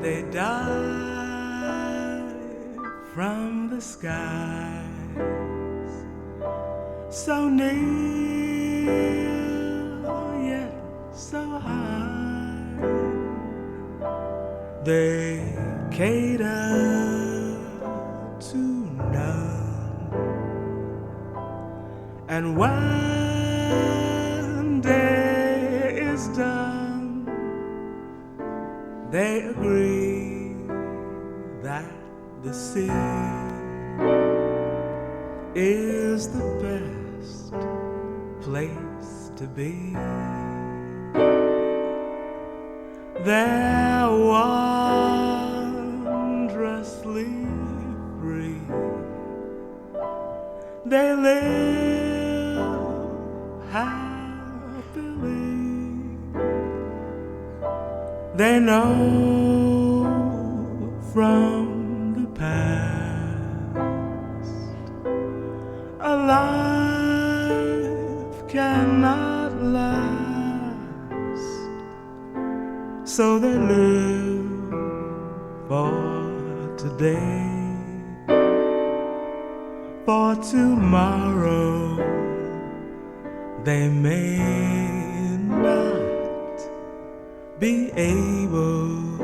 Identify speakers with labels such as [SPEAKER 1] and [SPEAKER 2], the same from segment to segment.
[SPEAKER 1] They dive from the skies, so near yet so high. They cater to none, and when day is done, they agree that the sea is the best place to be. They're wondrously free. They live happily. They know from the past a life cannot last, so they live for today. For tomorrow they may not be able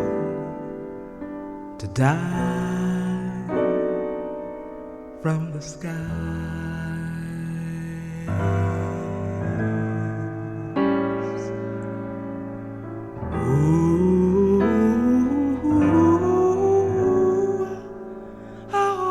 [SPEAKER 1] to die from the skies. Ooh, oh,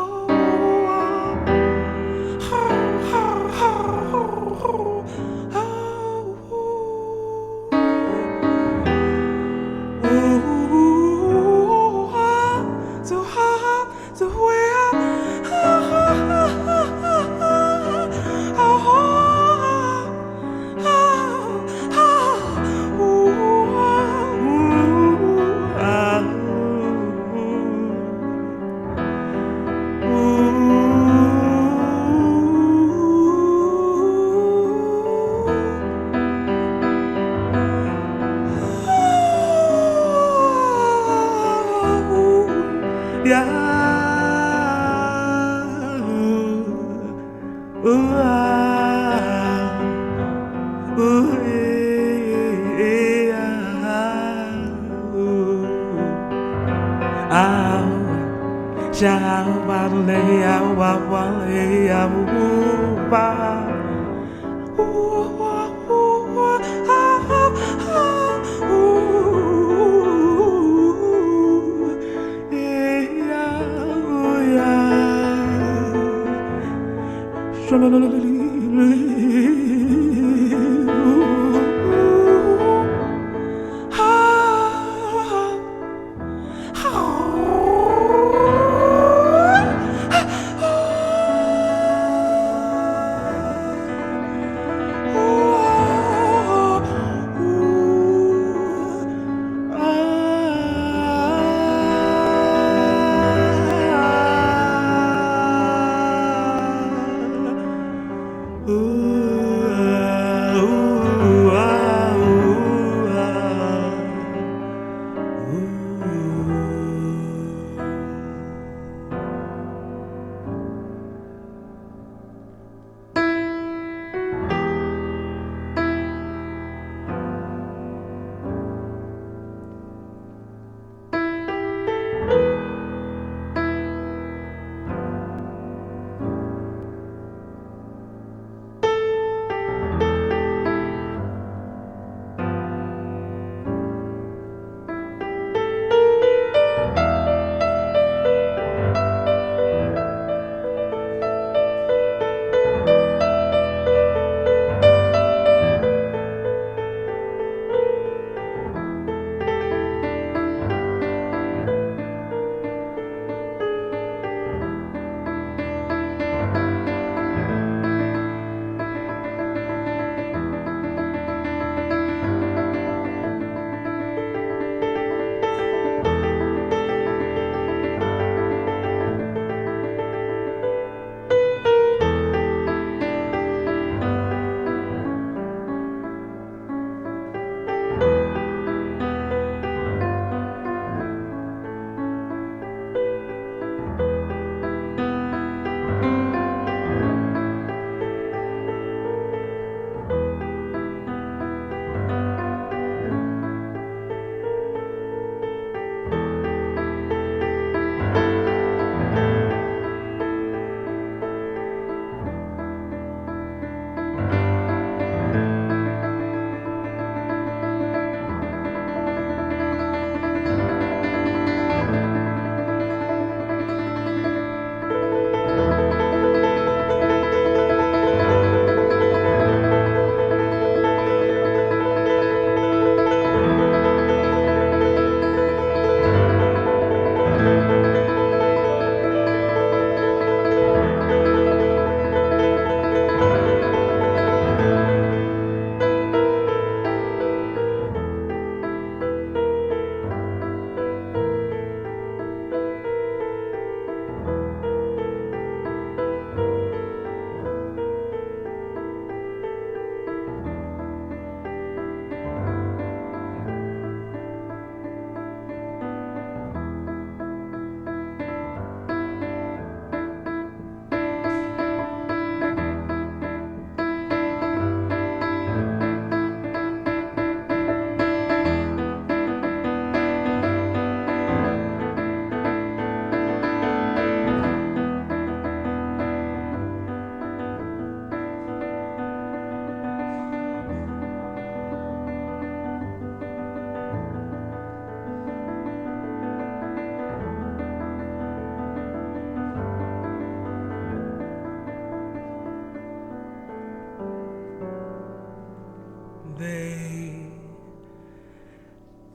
[SPEAKER 1] they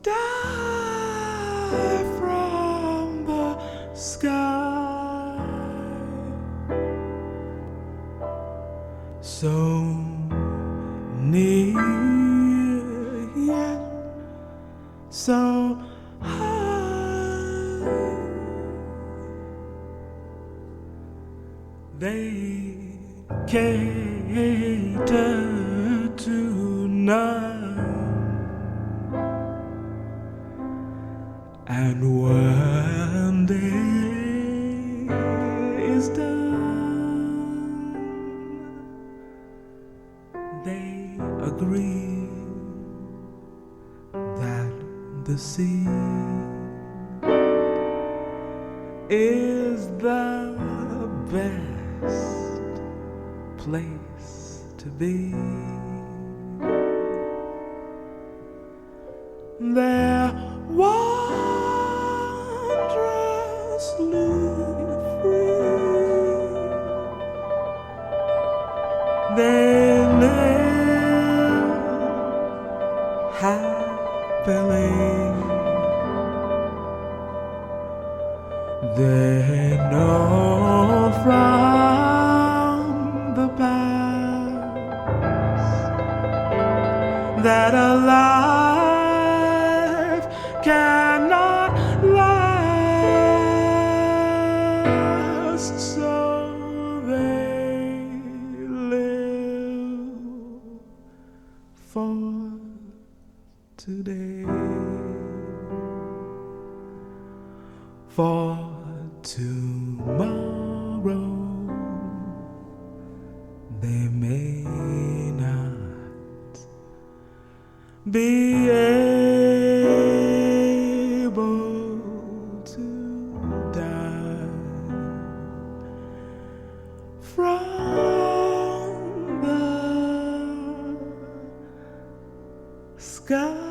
[SPEAKER 1] die from the sky. So near yet so high, they cater to none, and one day is done, they agree that the sea is the best place to be. They're wondrously free. They live happily. They know from the past that a life cannot last, so they live for today, for tomorrow they may not be able to die from the sky.